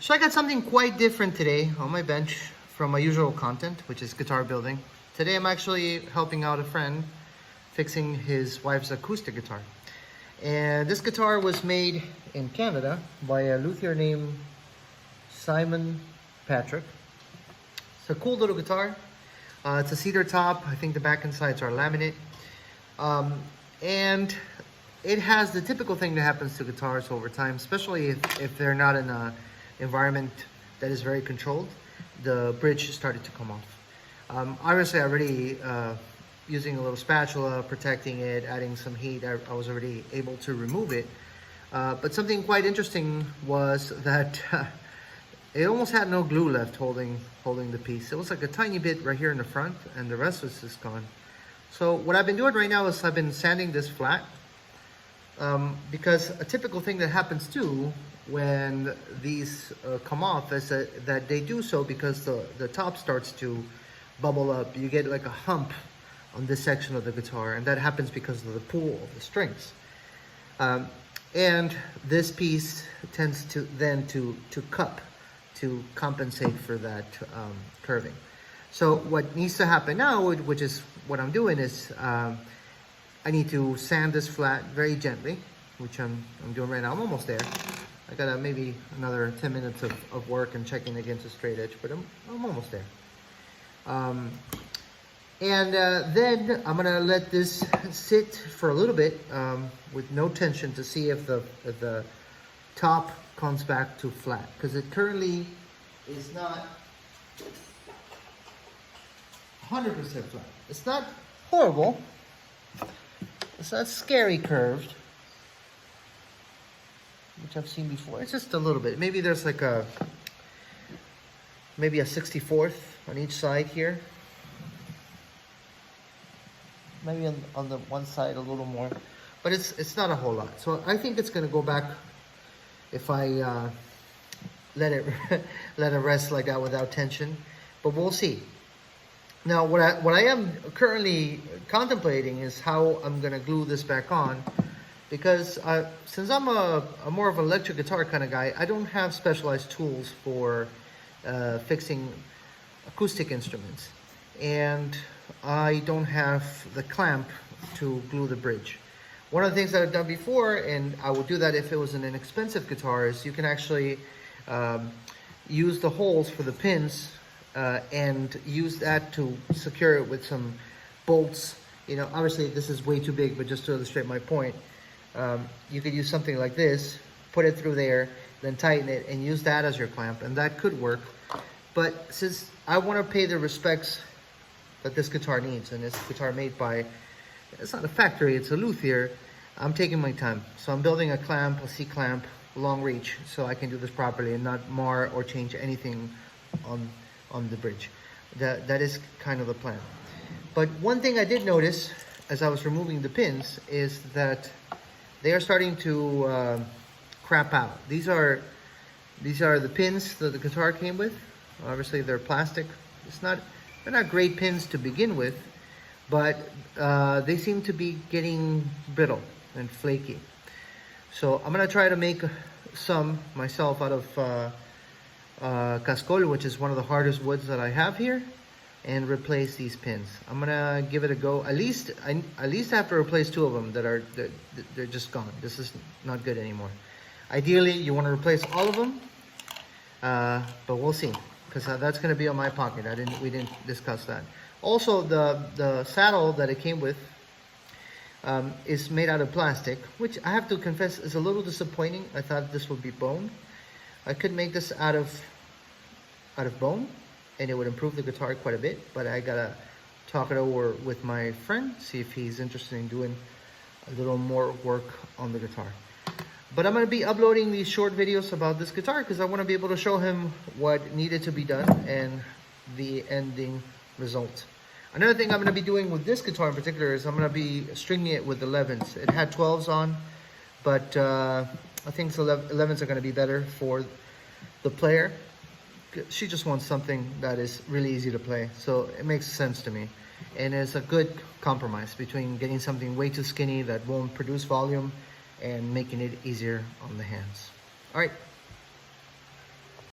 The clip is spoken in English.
So I got something quite different today on my bench from my usual content, which is guitar building. Today I'm actually helping out a friend fixing his wife's acoustic guitar. And this guitar was made in Canada by a luthier named Simon Patrick. It's a cool little guitar. It's a cedar top. I think the back and sides are laminate. And it has the typical thing that happens to guitars over time, especially if they're not in an environment that is very controlled. The bridge started to come off. Obviously, I already using a little spatula, protecting it, adding some heat, I was already able to remove it. But something quite interesting was that it almost had no glue left holding the piece. It was like a tiny bit right here in the front, and the rest was just gone. So what I've been doing right now is I've been sanding this flat, because a typical thing that happens too when these come off is that they do so because the top starts to bubble up. You get like a hump on this section of the guitar, and that happens because of the pull of the strings. And this piece tends to then to cup to compensate for that curving. So what needs to happen now, which is what I'm doing, is I need to sand this flat very gently, which I'm doing right now. I'm almost there. I got maybe another 10 minutes of work and checking against a straight edge, but I'm almost there. Then I'm gonna let this sit for a little bit with no tension to see if the top comes back to flat, because it currently is not 100% flat. It's not horrible. It's not scary curved, which I've seen before. It's just a little bit. Maybe there's like maybe a 64th on each side here. Maybe on the one side a little more, but it's not a whole lot. So I think it's gonna go back if I let it rest like that without tension, but we'll see. Now what I am currently contemplating is how I'm gonna glue this back on, because since I'm a more of an electric guitar kind of guy, I don't have specialized tools for fixing acoustic instruments, and I don't have the clamp to glue the bridge. One of the things that I've done before, and I would do that if it was an inexpensive guitar, is you can actually use the holes for the pins and use that to secure it with some bolts. You know, obviously this is way too big, but just to illustrate my point, you could use something like this, put it through there, then tighten it and use that as your clamp, and that could work. But since I want to pay the respects that this guitar needs, and this guitar made by, it's not a factory, it's a luthier, I'm taking my time. So I'm building a clamp, a C-clamp, long reach, so I can do this properly and not mar or change anything on the bridge. That is kind of the plan. But one thing I did notice as I was removing the pins is that they are starting to crap out. These are the pins that the guitar came with. Obviously they're plastic. They're not great pins to begin with, but they seem to be getting brittle and flaky. So I'm gonna try to make some myself out of cascol, which is one of the hardest woods that I have here, and replace these pins. I'm gonna give it a go. At least I have to replace 2 of them they're just gone. This is not good anymore. Ideally, you want to replace all of them, but we'll see, because that's going to be on my pocket. We didn't discuss that. Also, the saddle that it came with is made out of plastic, which I have to confess is a little disappointing. I thought this would be bone. I could make this out of bone, and it would improve the guitar quite a bit, but I gotta talk it over with my friend, see if he's interested in doing a little more work on the guitar. But I'm going to be uploading these short videos about this guitar because I want to be able to show him what needed to be done and the ending result. Another thing I'm going to be doing with this guitar in particular is I'm going to be stringing it with 11s. It had 12s on, but I think 11s are going to be better for the player. She just wants something that is really easy to play, so it makes sense to me. And it's a good compromise between getting something way too skinny that won't produce volume and making it easier on the hands. All right.